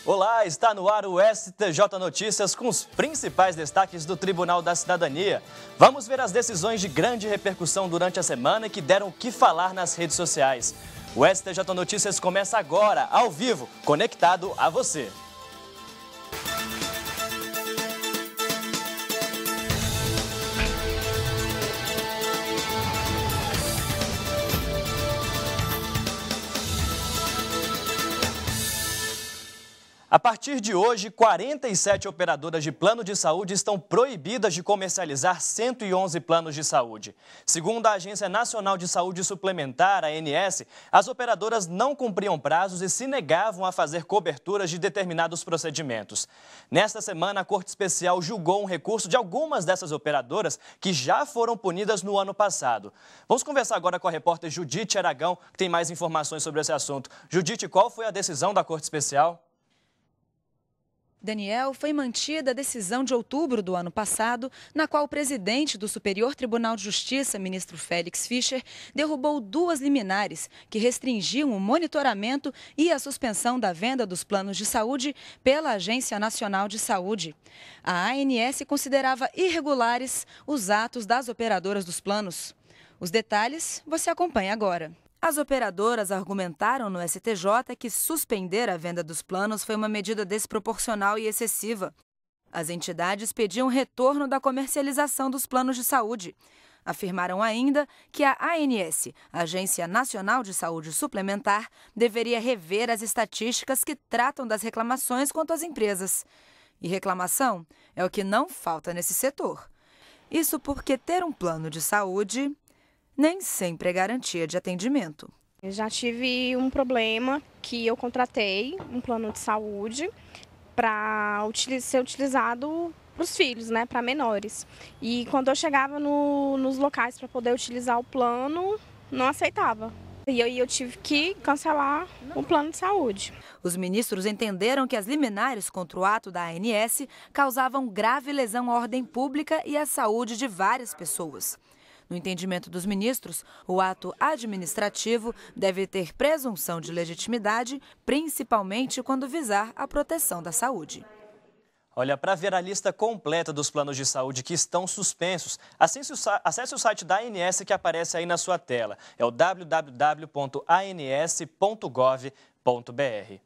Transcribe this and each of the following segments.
Olá, está no ar o STJ Notícias com os principais destaques do Tribunal da Cidadania. Vamos ver as decisões de grande repercussão durante a semana e que deram o que falar nas redes sociais. O STJ Notícias começa agora, ao vivo, conectado a você. A partir de hoje, 47 operadoras de plano de saúde estão proibidas de comercializar 111 planos de saúde. Segundo a Agência Nacional de Saúde Suplementar, a ANS, as operadoras não cumpriam prazos e se negavam a fazer coberturas de determinados procedimentos. Nesta semana, a Corte Especial julgou um recurso de algumas dessas operadoras que já foram punidas no ano passado. Vamos conversar agora com a repórter Judite Aragão, que tem mais informações sobre esse assunto. Judite, qual foi a decisão da Corte Especial? Daniel, foi mantida a decisão de outubro do ano passado, na qual o presidente do Superior Tribunal de Justiça, ministro Félix Fischer, derrubou 2 liminares que restringiam o monitoramento e a suspensão da venda dos planos de saúde pela Agência Nacional de Saúde. A ANS considerava irregulares os atos das operadoras dos planos. Os detalhes você acompanha agora. As operadoras argumentaram no STJ que suspender a venda dos planos foi uma medida desproporcional e excessiva. As entidades pediam retorno da comercialização dos planos de saúde. Afirmaram ainda que a ANS, Agência Nacional de Saúde Suplementar, deveria rever as estatísticas que tratam das reclamações quanto às empresas. E reclamação é o que não falta nesse setor. Isso porque ter um plano de saúde nem sempre é garantia de atendimento. Eu já tive um problema que eu contratei um plano de saúde para ser utilizado para os filhos, né, para menores. E quando eu chegava nos locais para poder utilizar o plano, não aceitava. E aí eu tive que cancelar o plano de saúde. Os ministros entenderam que as liminares contra o ato da ANS causavam grave lesão à ordem pública e à saúde de várias pessoas. No entendimento dos ministros, o ato administrativo deve ter presunção de legitimidade, principalmente quando visar a proteção da saúde. Olha, para ver a lista completa dos planos de saúde que estão suspensos, acesse o site da ANS que aparece aí na sua tela. É o www.ans.gov.br.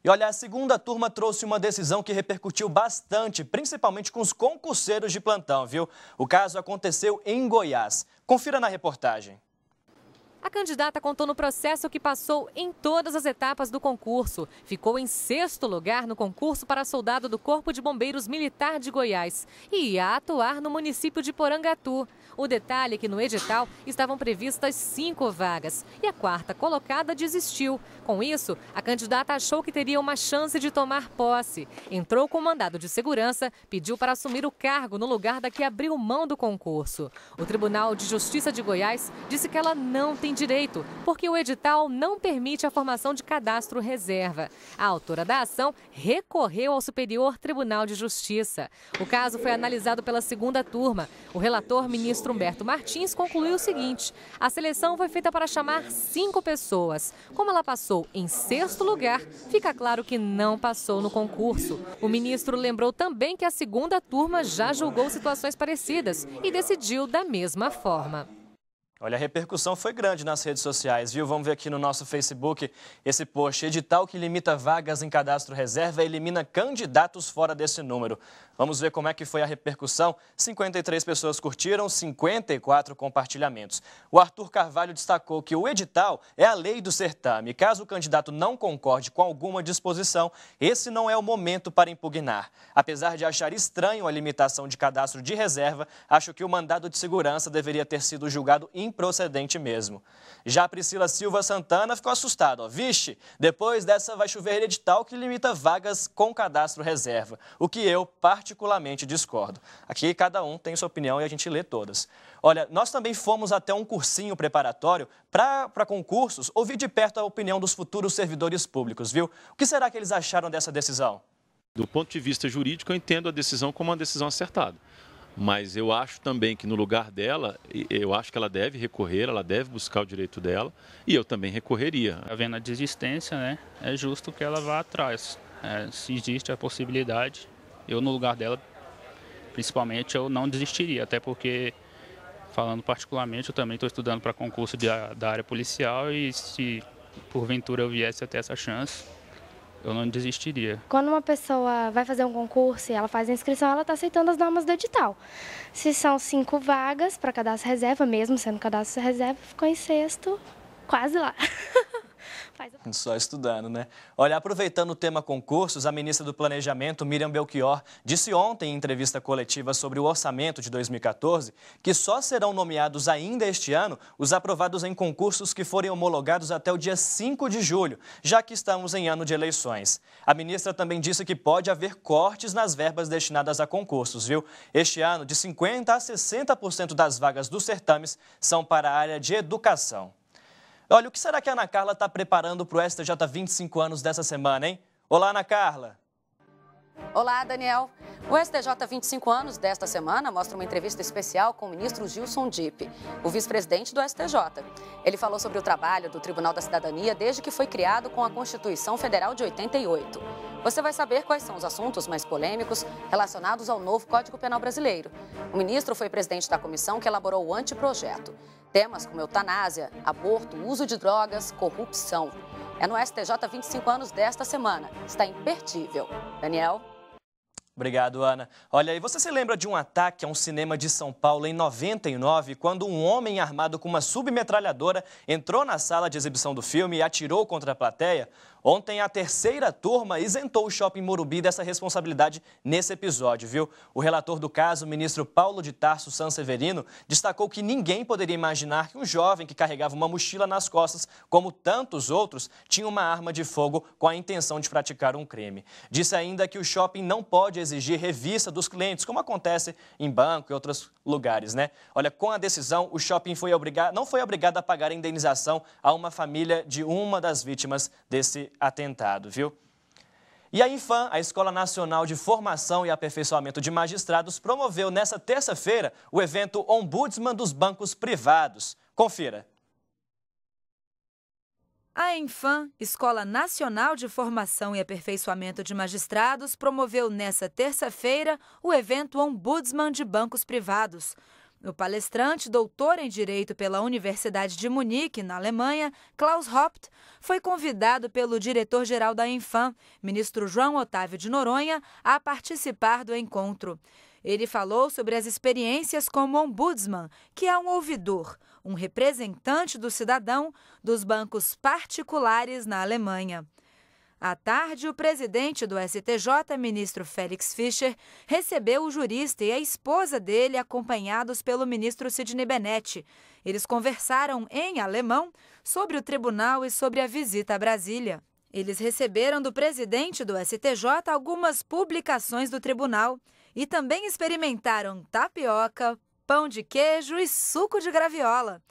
E olha, a segunda turma trouxe uma decisão que repercutiu bastante, principalmente com os concurseiros de plantão, viu? O caso aconteceu em Goiás. Confira na reportagem. A candidata contou no processo que passou em todas as etapas do concurso. Ficou em 6º lugar no concurso para soldado do Corpo de Bombeiros Militar de Goiás e ia atuar no município de Porangatu. O detalhe é que no edital estavam previstas 5 vagas e a 4ª colocada desistiu. Com isso, a candidata achou que teria uma chance de tomar posse. Entrou com mandado de segurança, pediu para assumir o cargo no lugar da que abriu mão do concurso. O Tribunal de Justiça de Goiás disse que ela não tem direito, porque o edital não permite a formação de cadastro reserva. A autora da ação recorreu ao Superior Tribunal de Justiça. O caso foi analisado pela segunda turma. O relator, ministro Humberto Martins, concluiu o seguinte: a seleção foi feita para chamar 5 pessoas. Como ela passou em 6º lugar, fica claro que não passou no concurso. O ministro lembrou também que a segunda turma já julgou situações parecidas e decidiu da mesma forma. Olha, a repercussão foi grande nas redes sociais, viu? Vamos ver aqui no nosso Facebook esse post. Edital que limita vagas em cadastro reserva elimina candidatos fora desse número. Vamos ver como é que foi a repercussão. 53 pessoas curtiram, 54 compartilhamentos. O Arthur Carvalho destacou que o edital é a lei do certame. Caso o candidato não concorde com alguma disposição, esse não é o momento para impugnar. Apesar de achar estranho a limitação de cadastro de reserva, acho que o mandado de segurança deveria ter sido julgado improcedente mesmo. Já a Priscila Silva Santana ficou assustada. Vixe, depois dessa vai chover edital que limita vagas com cadastro reserva, o que eu particularmente discordo. Aqui cada um tem sua opinião e a gente lê todas. Olha, nós também fomos até um cursinho preparatório para concursos, ouvir de perto a opinião dos futuros servidores públicos, viu? O que será que eles acharam dessa decisão? Do ponto de vista jurídico, eu entendo a decisão como uma decisão acertada. Mas eu acho também que no lugar dela, eu acho que ela deve recorrer, ela deve buscar o direito dela e eu também recorreria. Havendo a desistência, né, é justo que ela vá atrás. Se existe a possibilidade, eu no lugar dela, principalmente, eu não desistiria, até porque, falando particularmente, eu também estou estudando para concurso da área policial e se porventura eu viesse a ter essa chance, eu não desistiria. Quando uma pessoa vai fazer um concurso e ela faz a inscrição, ela está aceitando as normas do edital. Se são 5 vagas para cadastro reserva, mesmo sendo cadastro reserva, ficou em sexto, quase lá. Só estudando, né? Olha, aproveitando o tema concursos, a ministra do Planejamento, Miriam Belchior, disse ontem em entrevista coletiva sobre o orçamento de 2014 que só serão nomeados ainda este ano os aprovados em concursos que forem homologados até o dia 5 de julho, já que estamos em ano de eleições. A ministra também disse que pode haver cortes nas verbas destinadas a concursos, viu? Este ano, de 50% a 60% das vagas dos certames são para a área de educação. Olha, o que será que a Ana Carla está preparando para o STJ 25 anos dessa semana, hein? Olá, Ana Carla. Olá, Daniel. O STJ 25 anos desta semana mostra uma entrevista especial com o ministro Gilson Dipp, o vice-presidente do STJ. Ele falou sobre o trabalho do Tribunal da Cidadania desde que foi criado com a Constituição Federal de 88. Você vai saber quais são os assuntos mais polêmicos relacionados ao novo Código Penal brasileiro. O ministro foi presidente da comissão que elaborou o anteprojeto. Temas como eutanásia, aborto, uso de drogas, corrupção. É no STJ 25 anos desta semana. Está imperdível. Daniel? Obrigado, Ana. Olha, e você se lembra de um ataque a um cinema de São Paulo em 99, quando um homem armado com uma submetralhadora entrou na sala de exibição do filme e atirou contra a plateia? Ontem, a terceira turma isentou o Shopping Morumbi dessa responsabilidade nesse episódio, viu? O relator do caso, o ministro Paulo de Tarso Sanseverino, destacou que ninguém poderia imaginar que um jovem que carregava uma mochila nas costas, como tantos outros, tinha uma arma de fogo com a intenção de praticar um crime. Disse ainda que o shopping não pode exigir revista dos clientes, como acontece em banco e outros lugares, né? Olha, com a decisão, o shopping não foi obrigado a pagar a indenização a uma família de uma das vítimas desse atentado, viu? E a Infam, a Escola Nacional de Formação e Aperfeiçoamento de Magistrados, promoveu nesta terça-feira o evento Ombudsman dos Bancos Privados. Confira. A Infam, Escola Nacional de Formação e Aperfeiçoamento de Magistrados, promoveu nesta terça-feira o evento Ombudsman de Bancos Privados. O palestrante, doutor em Direito pela Universidade de Munique, na Alemanha, Klaus Hopt, foi convidado pelo diretor-geral da Infam, ministro João Otávio de Noronha, a participar do encontro. Ele falou sobre as experiências como ombudsman, que é um ouvidor, um representante do cidadão dos bancos particulares na Alemanha. À tarde, o presidente do STJ, ministro Félix Fischer, recebeu o jurista e a esposa dele, acompanhados pelo ministro Sidney Benetti. Eles conversaram em alemão sobre o tribunal e sobre a visita a Brasília. Eles receberam do presidente do STJ algumas publicações do tribunal e também experimentaram tapioca, pão de queijo e suco de graviola.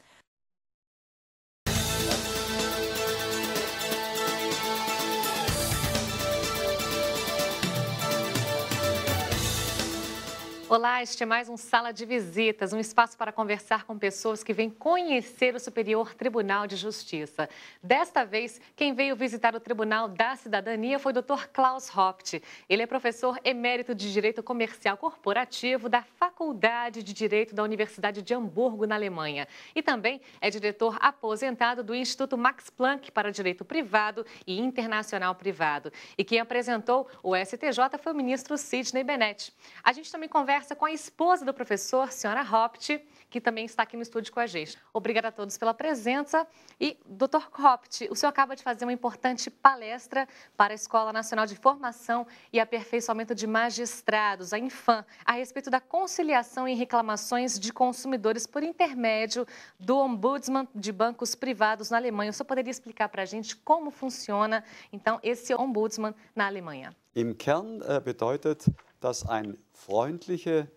Olá, este é mais um Sala de Visitas, um espaço para conversar com pessoas que vêm conhecer o Superior Tribunal de Justiça. Desta vez, quem veio visitar o Tribunal da Cidadania foi o Dr. Klaus Hopt. Ele é professor emérito de Direito Comercial Corporativo da Faculdade de Direito da Universidade de Hamburgo, na Alemanha. E também é diretor aposentado do Instituto Max Planck para Direito Privado e Internacional Privado. E quem apresentou o STJ foi o ministro Sidney Benetti. A gente também conversa com a esposa do professor, senhora Hopt, que também está aqui no estúdio com a gente. Obrigada a todos pela presença. E, doutor Hopt, o senhor acaba de fazer uma importante palestra para a Escola Nacional de Formação e Aperfeiçoamento de Magistrados, a Infam, a respeito da conciliação em reclamações de consumidores por intermédio do Ombudsman de bancos privados na Alemanha. O senhor poderia explicar para a gente como funciona, então, esse Ombudsman na Alemanha? Im Kern bedeutet das eine freundliche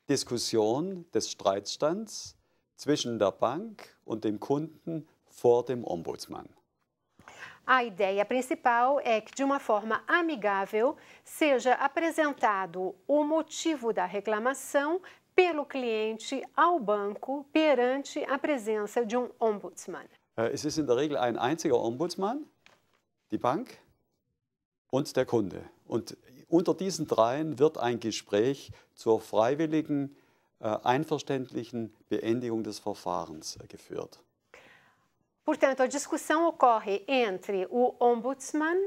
Diskussion des Streitstands zwischen der Bank und dem Kunden vor dem Ombudsmann. A ideia principal é que, de uma forma amigável, seja apresentado o motivo da reclamação pelo cliente ao banco perante a presença de ombudsman. Es ist in der Regel ein einziger Ombudsmann, die Bank. und der Kunde. Und unter diesen dreien wird ein Gespräch zur freiwilligen, einverständlichen Beendigung des Verfahrens geführt. Portanto, a discussão ocorre entre o ombudsman,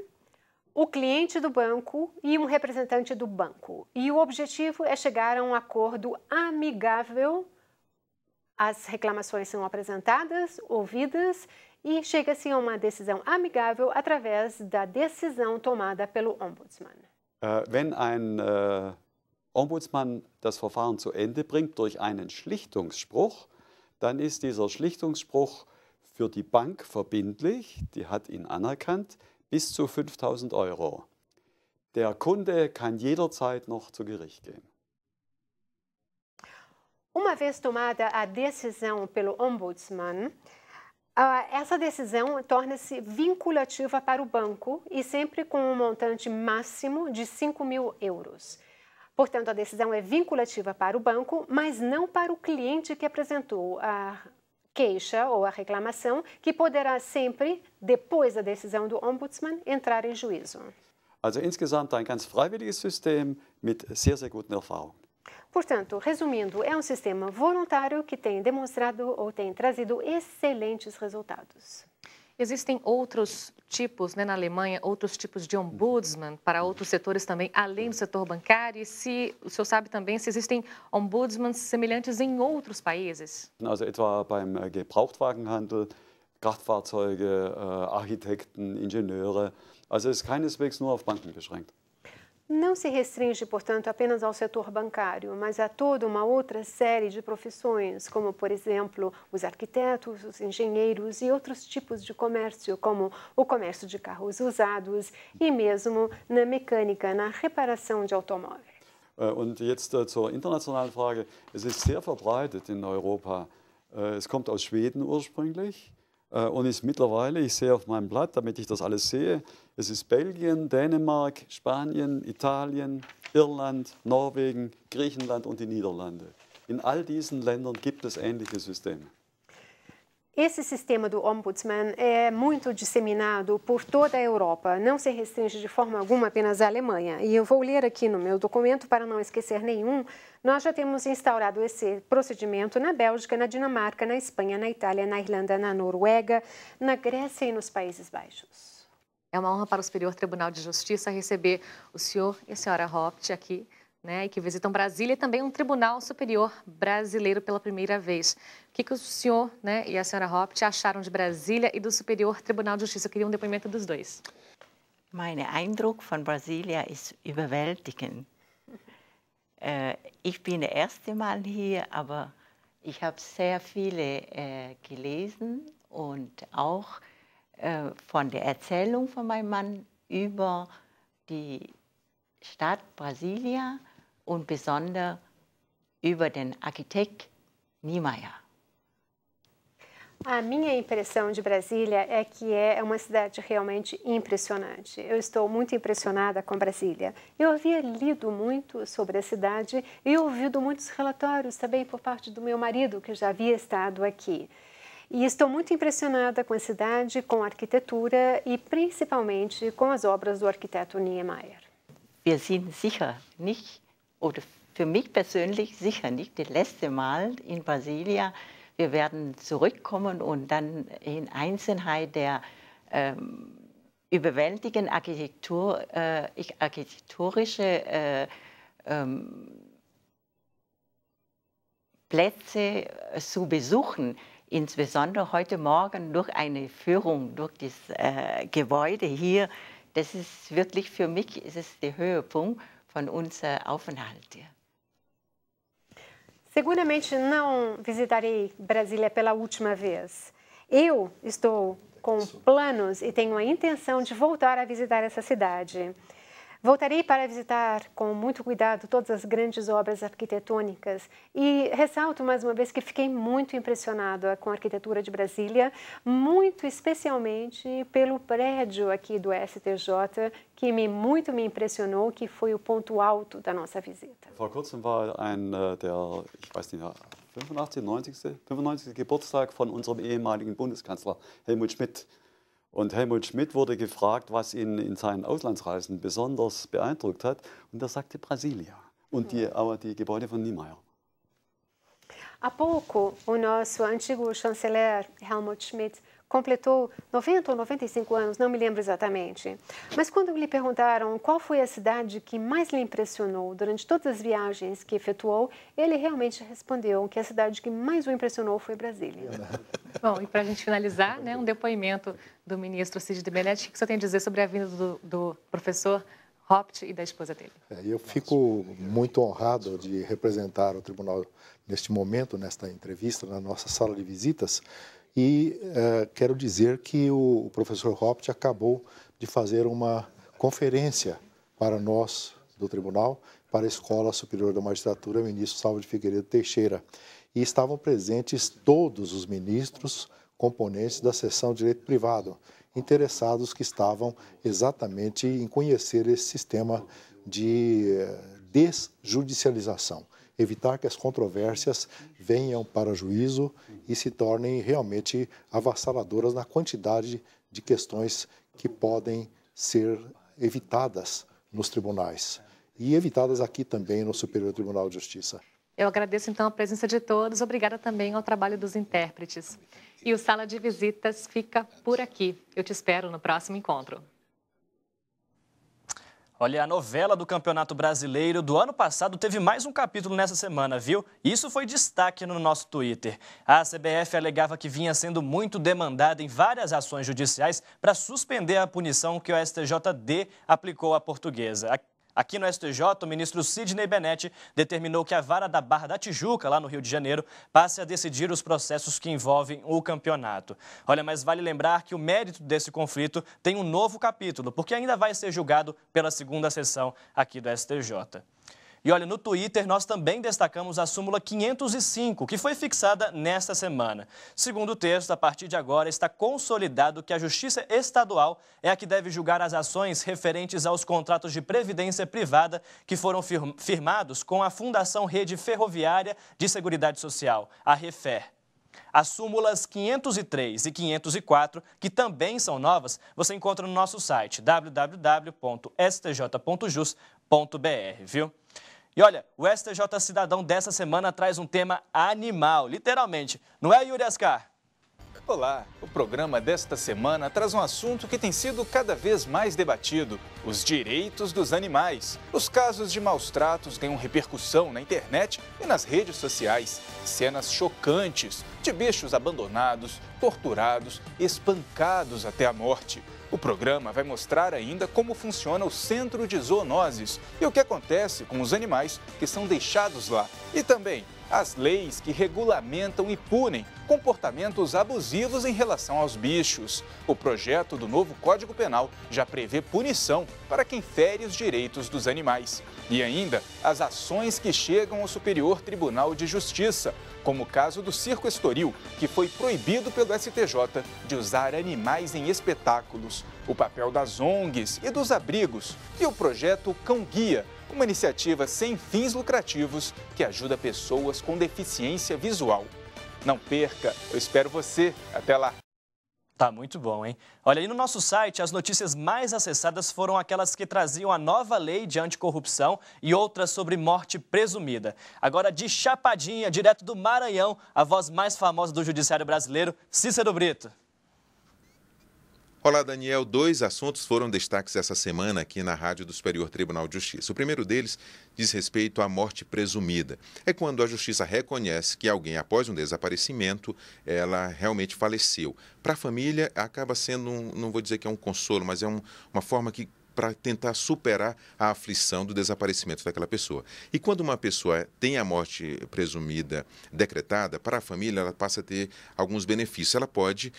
o cliente do banco e um representante do banco. E o objetivo é chegar a um acordo amigável. As reclamações são apresentadas, ouvidas e chega-se a uma decisão amigável através da decisão tomada pelo ombudsman. Wenn ein Ombudsman das Verfahren zu Ende bringt durch einen Schlichtungsspruch, dann ist dieser Schlichtungsspruch für die Bank verbindlich, die hat ihn anerkannt, bis zu 5.000 €. Der Kunde kann jederzeit noch zu Gericht gehen. Uma vez tomada a decisão pelo ombudsman, essa decisão torna-se vinculativa para o banco e sempre com um montante máximo de 5.000 €. Portanto, a decisão é vinculativa para o banco, mas não para o cliente que apresentou a queixa ou a reclamação, que poderá sempre, depois da decisão do ombudsman, entrar em juízo. Also insgesamt ein ganz freiwilliges System mit sehr, sehr guten Erfahrungen. Portanto, resumindo, é um sistema voluntário que tem demonstrado ou tem trazido excelentes resultados. Existem outros tipos, né, na Alemanha, outros tipos de ombudsman para outros setores também, além do setor bancário? E se o senhor sabe também se existem ombudsmans semelhantes em outros países? Also etwa beim Gebrauchtwagenhandel, Kraftfahrzeuge, Architekten, Ingenieure. Also es ist keineswegs nur auf Banken beschränkt. Não se restringe, portanto, apenas ao setor bancário, mas a toda uma outra série de profissões, como, por exemplo, os arquitetos, os engenheiros e outros tipos de comércio, como o comércio de carros usados e mesmo na mecânica, na reparação de automóveis. Und jetzt zur internationalen Frage. Es ist sehr verbreitet in Europa. Es kommt aus Schweden ursprünglich. Und ist mittlerweile, ich sehe auf meinem Blatt, damit ich das alles sehe, es ist Belgien, Dänemark, Spanien, Italien, Irland, Norwegen, Griechenland und die Niederlande. In all diesen Ländern gibt es ähnliche Systeme. Esse sistema do ombudsman é muito disseminado por toda a Europa, não se restringe de forma alguma apenas à Alemanha. E eu vou ler aqui no meu documento para não esquecer nenhum. Nós já temos instaurado esse procedimento na Bélgica, na Dinamarca, na Espanha, na Itália, na Irlanda, na Noruega, na Grécia e nos Países Baixos. É uma honra para o Superior Tribunal de Justiça receber o senhor e a senhora Hopt aqui, né, e que visitam Brasília e também um Tribunal Superior brasileiro pela primeira vez. O que o senhor, né, e a senhora Hopt acharam de Brasília e do Superior Tribunal de Justiça? Eu queria um depoimento dos dois. Mein Eindruck von Brasilia ist überwältigend. Ich bin das erste Mal hier, aber ich habe sehr viele gelesen und auch von der Erzählung von meinem Mann über die Stadt Brasilia und besonders über den Architekt Niemeyer. A minha impressão de Brasília é que é uma cidade realmente impressionante. Eu estou muito impressionada com Brasília. Eu havia lido muito sobre a cidade e ouvido muitos relatórios também por parte do meu marido, que já havia estado aqui. E estou muito impressionada com a cidade, com a arquitetura e principalmente com as obras do arquiteto Niemeyer. Wir sind sicher nicht, oder für mich persönlich sicher nicht das letzte Mal in Brasilia. Wir werden zurückkommen und dann in Einzelheit der überwältigenden architektonische Plätze zu besuchen. Insbesondere heute Morgen durch eine Führung durch das Gebäude hier. Das ist wirklich für mich ist es der Höhepunkt von unserem Aufenthalt hier. Seguramente não visitarei Brasília pela última vez. Eu estou com planos e tenho a intenção de voltar a visitar essa cidade. Voltarei para visitar com muito cuidado todas as grandes obras arquitetônicas e ressalto mais uma vez que fiquei muito impressionada com a arquitetura de Brasília, muito especialmente pelo prédio aqui do STJ, que muito me impressionou, que foi o ponto alto da nossa visita. Vor kurzem war der, ich weiß nicht, 95. Geburtstag von unserem ehemaligen Bundeskanzler Helmut Schmidt. Und Helmut Schmidt wurde gefragt, was ihn in seinen Auslandsreisen besonders beeindruckt hat. Und er sagte Brasília und die Gebäude von Niemeyer. Há pouco, o nosso antigo chanceler Helmut Schmidt completou 90 ou 95 anos, não me lembro exatamente. Mas quando lhe perguntaram qual foi a cidade que mais lhe impressionou durante todas as viagens que efetuou, ele realmente respondeu que a cidade que mais o impressionou foi Brasília. Bom, e para a gente finalizar, né, um depoimento do ministro Sidney Bennett, o que você tem a dizer sobre a vinda do professor Hopt e da esposa dele? Eu fico muito honrado de representar o tribunal neste momento, nesta entrevista, na nossa sala de visitas, e quero dizer que o professor Hopt acabou de fazer uma conferência para nós do tribunal, para a Escola Superior da Magistratura, ministro Salvo de Figueiredo Teixeira, e estavam presentes todos os ministros componentes da seção de direito privado, interessados que estavam exatamente em conhecer esse sistema de desjudicialização, evitar que as controvérsias venham para juízo e se tornem realmente avassaladoras na quantidade de questões que podem ser evitadas nos tribunais e evitadas aqui também no Superior Tribunal de Justiça. Eu agradeço, então, a presença de todos. Obrigada também ao trabalho dos intérpretes. E o Sala de Visitas fica por aqui. Eu te espero no próximo encontro. Olha, a novela do Campeonato Brasileiro do ano passado teve mais um capítulo nessa semana, viu? Isso foi destaque no nosso Twitter. A CBF alegava que vinha sendo muito demandada em várias ações judiciais para suspender a punição que o STJD aplicou à Portuguesa. Aqui no STJ, o ministro Sidney Bennett determinou que a Vara da Barra da Tijuca, lá no Rio de Janeiro, passe a decidir os processos que envolvem o campeonato. Olha, mas vale lembrar que o mérito desse conflito tem um novo capítulo, porque ainda vai ser julgado pela segunda sessão aqui do STJ. E olha, no Twitter nós também destacamos a súmula 505, que foi fixada nesta semana. Segundo o texto, a partir de agora está consolidado que a Justiça Estadual é a que deve julgar as ações referentes aos contratos de previdência privada que foram firmados com a Fundação Rede Ferroviária de Seguridade Social, a REFER. As súmulas 503 e 504, que também são novas, você encontra no nosso site www.stj.jus.br, viu? E olha, o STJ Cidadão dessa semana traz um tema animal, literalmente. Não é, Yuri Ascar? Olá, o programa desta semana traz um assunto que tem sido cada vez mais debatido: os direitos dos animais. Os casos de maus tratos ganham repercussão na internet e nas redes sociais. Cenas chocantes de bichos abandonados, torturados, espancados até a morte. O programa vai mostrar ainda como funciona o centro de zoonoses e o que acontece com os animais que são deixados lá. E também as leis que regulamentam e punem comportamentos abusivos em relação aos bichos. O projeto do novo Código Penal já prevê punição para quem fere os direitos dos animais. E ainda as ações que chegam ao Superior Tribunal de Justiça, como o caso do Circo Estoril, que foi proibido pelo STJ de usar animais em espetáculos, o papel das ONGs e dos abrigos e o projeto Cão Guia, uma iniciativa sem fins lucrativos que ajuda pessoas com deficiência visual. Não perca, eu espero você. Até lá! Tá muito bom, hein? Olha, aí no nosso site, as notícias mais acessadas foram aquelas que traziam a nova lei de anticorrupção e outras sobre morte presumida. Agora, de Chapadinha, direto do Maranhão, a voz mais famosa do judiciário brasileiro, Cícero Brito. Olá, Daniel. 2 assuntos foram destaques essa semana aqui na Rádio do Superior Tribunal de Justiça. O primeiro deles diz respeito à morte presumida. É quando a Justiça reconhece que alguém, após um desaparecimento, ela realmente faleceu. Para a família, acaba sendo, não vou dizer que é um consolo, mas é uma forma que para tentar superar a aflição do desaparecimento daquela pessoa. E quando uma pessoa tem a morte presumida decretada, para a família ela passa a ter alguns benefícios. Ela pode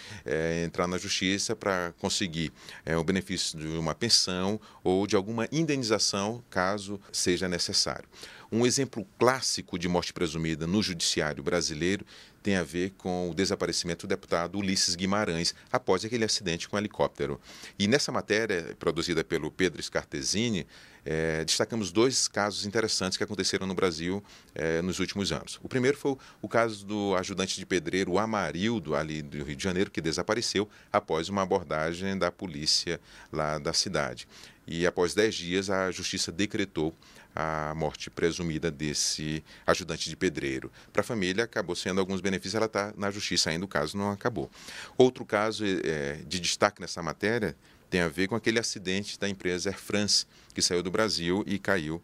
entrar na justiça para conseguir o benefício de uma pensão ou de alguma indenização, caso seja necessário. Um exemplo clássico de morte presumida no judiciário brasileiro tem a ver com o desaparecimento do deputado Ulisses Guimarães após aquele acidente com o helicóptero. E nessa matéria, produzida pelo Pedro Scartesini, destacamos 2 casos interessantes que aconteceram no Brasil nos últimos anos. O primeiro foi o caso do ajudante de pedreiro Amarildo, ali do Rio de Janeiro, que desapareceu após uma abordagem da polícia lá da cidade. E após 10 dias, a Justiça decretou a morte presumida desse ajudante de pedreiro. Para a família, acabou sendo alguns benefícios, ela está na Justiça ainda, o caso não acabou. Outro caso de destaque nessa matéria tem a ver com aquele acidente da empresa Air France, que saiu do Brasil e caiu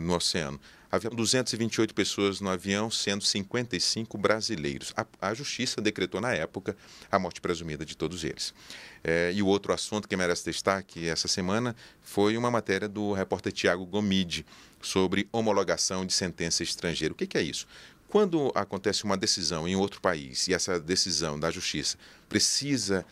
no oceano. Havia 228 pessoas no avião, sendo 55 brasileiros. A Justiça decretou, na época, a morte presumida de todos eles. E o outro assunto que merece destaque essa semana foi uma matéria do repórter Tiago Gomide sobre homologação de sentença estrangeira. O que é isso? Quando acontece uma decisão em outro país e essa decisão da Justiça precisa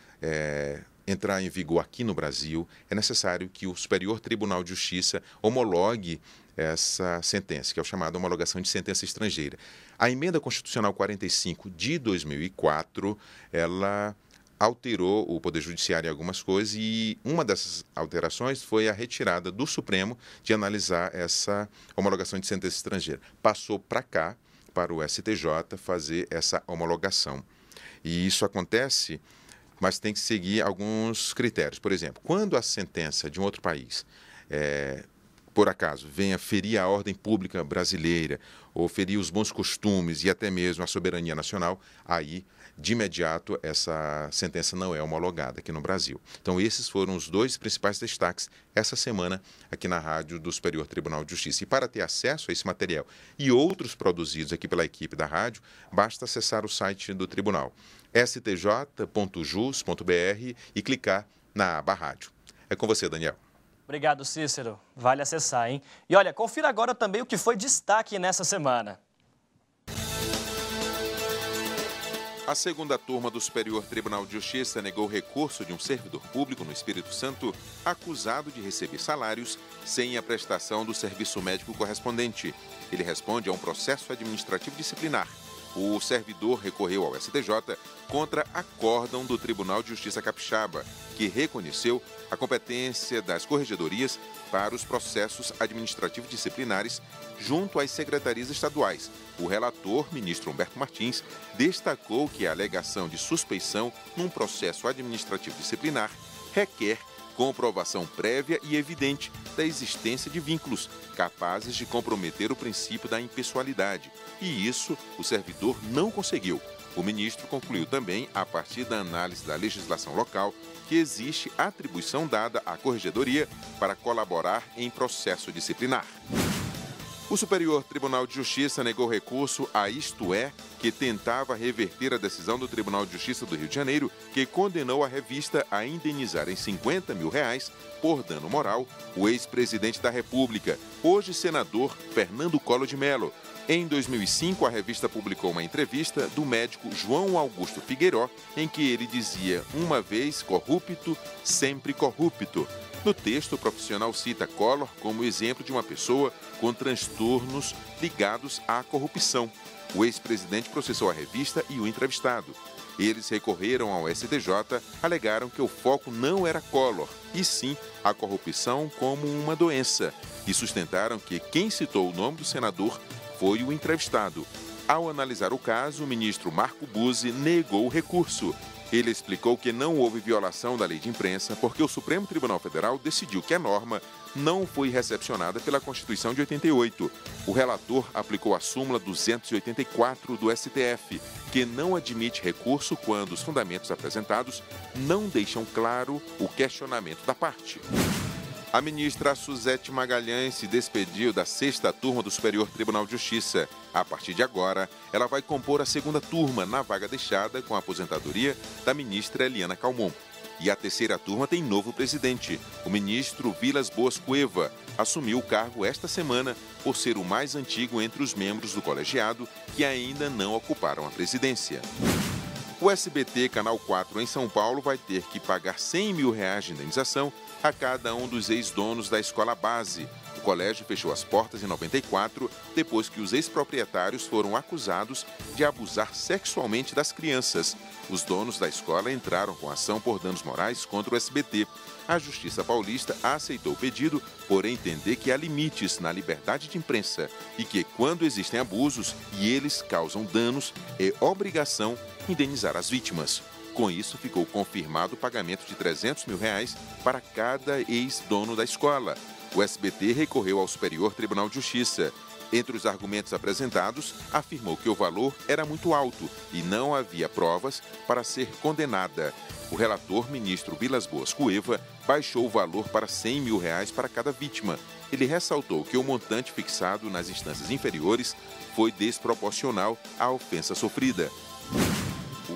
entrar em vigor aqui no Brasil, é necessário que o Superior Tribunal de Justiça homologue essa sentença, que é o chamado homologação de sentença estrangeira. A Emenda Constitucional 45 de 2004, ela alterou o Poder Judiciário em algumas coisas e uma dessas alterações foi a retirada do Supremo de analisar essa homologação de sentença estrangeira. Passou para cá, para o STJ, fazer essa homologação. E isso acontece, mas tem que seguir alguns critérios. Por exemplo, quando a sentença de um outro país, por acaso, venha ferir a ordem pública brasileira ou ferir os bons costumes e até mesmo a soberania nacional, aí, de imediato, essa sentença não é homologada aqui no Brasil. Então, esses foram os 2 principais destaques essa semana aqui na rádio do Superior Tribunal de Justiça. E para ter acesso a esse material e outros produzidos aqui pela equipe da rádio, basta acessar o site do tribunal, stj.jus.br, e clicar na aba rádio. É com você, Daniel. Obrigado, Cícero. Vale acessar, hein? E olha, confira agora também o que foi destaque nessa semana. A segunda turma do Superior Tribunal de Justiça negou recurso de um servidor público no Espírito Santo acusado de receber salários sem a prestação do serviço médico correspondente. Ele responde a um processo administrativo disciplinar. O servidor recorreu ao STJ contra acórdão do Tribunal de Justiça Capixaba, que reconheceu a competência das corregedorias para os processos administrativos disciplinares junto às secretarias estaduais. O relator, ministro Humberto Martins, destacou que a alegação de suspeição num processo administrativo disciplinar requer comprovação prévia e evidente da existência de vínculos capazes de comprometer o princípio da impessoalidade. E isso o servidor não conseguiu. O ministro concluiu também, a partir da análise da legislação local, que existe atribuição dada à corregedoria para colaborar em processo disciplinar. O Superior Tribunal de Justiça negou recurso a Isto É, que tentava reverter a decisão do Tribunal de Justiça do Rio de Janeiro, que condenou a revista a indenizar em R$50 mil por dano moral o ex-presidente da República, hoje senador Fernando Collor de Mello. Em 2005, a revista publicou uma entrevista do médico João Augusto Figueiró, em que ele dizia: "Uma vez corrupto, sempre corrupto". No texto, o profissional cita Collor como exemplo de uma pessoa com transtornos ligados à corrupção. O ex-presidente processou a revista e o entrevistado. Eles recorreram ao STJ, alegaram que o foco não era Collor, e sim a corrupção como uma doença, e sustentaram que quem citou o nome do senador foi o entrevistado. Ao analisar o caso, o ministro Marco Buzzi negou o recurso. Ele explicou que não houve violação da lei de imprensa porque o Supremo Tribunal Federal decidiu que a norma não foi recepcionada pela Constituição de 88. O relator aplicou a súmula 284 do STF, que não admite recurso quando os fundamentos apresentados não deixam claro o questionamento da parte. A ministra Suzete Magalhães se despediu da sexta turma do Superior Tribunal de Justiça. A partir de agora, ela vai compor a segunda turma na vaga deixada com a aposentadoria da ministra Eliana Calmon. E a terceira turma tem novo presidente. O ministro Vilas Boas Cueva assumiu o cargo esta semana por ser o mais antigo entre os membros do colegiado que ainda não ocuparam a presidência. O SBT Canal 4 em São Paulo vai ter que pagar R$100 mil de indenização a cada um dos ex-donos da escola base. O colégio fechou as portas em 94, depois que os ex-proprietários foram acusados de abusar sexualmente das crianças. Os donos da escola entraram com ação por danos morais contra o SBT. A Justiça Paulista aceitou o pedido, por entender que há limites na liberdade de imprensa e que, quando existem abusos e eles causam danos, é obrigação indenizar as vítimas. Com isso, ficou confirmado o pagamento de R$300 mil para cada ex-dono da escola. O SBT recorreu ao Superior Tribunal de Justiça. Entre os argumentos apresentados, afirmou que o valor era muito alto e não havia provas para ser condenada. O relator, ministro Vilas Boas Cueva, baixou o valor para R$100 mil para cada vítima. Ele ressaltou que o montante fixado nas instâncias inferiores foi desproporcional à ofensa sofrida.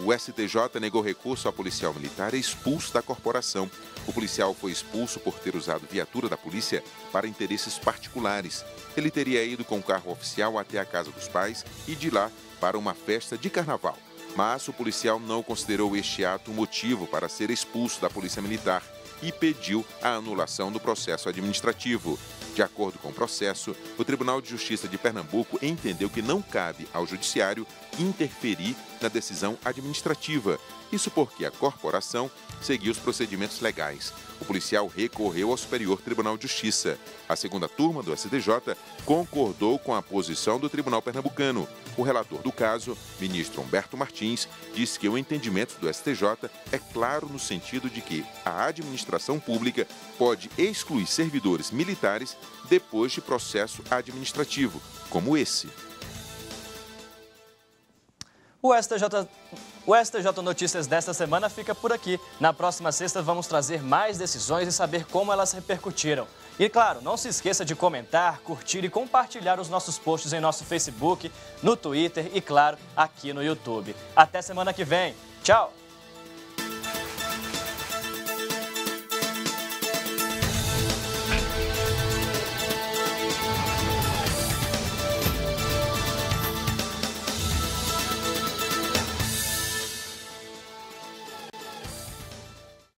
O STJ negou recurso ao policial militar expulso da corporação. O policial foi expulso por ter usado viatura da polícia para interesses particulares. Ele teria ido com o carro oficial até a casa dos pais e de lá para uma festa de carnaval. Mas o policial não considerou este ato motivo para ser expulso da Polícia Militar e pediu a anulação do processo administrativo. De acordo com o processo, o Tribunal de Justiça de Pernambuco entendeu que não cabe ao Judiciário interferir na decisão administrativa. Isso porque a corporação seguiu os procedimentos legais. O policial recorreu ao Superior Tribunal de Justiça. A segunda turma do STJ concordou com a posição do Tribunal Pernambucano. O relator do caso, ministro Humberto Martins, disse que o entendimento do STJ é claro no sentido de que a administração pública pode excluir servidores militares depois de processo administrativo, como esse. O STJ Notícias desta semana fica por aqui. Na próxima sexta vamos trazer mais decisões e saber como elas repercutiram. E claro, não se esqueça de comentar, curtir e compartilhar os nossos posts em nosso Facebook, no Twitter e claro, aqui no YouTube. Até semana que vem. Tchau!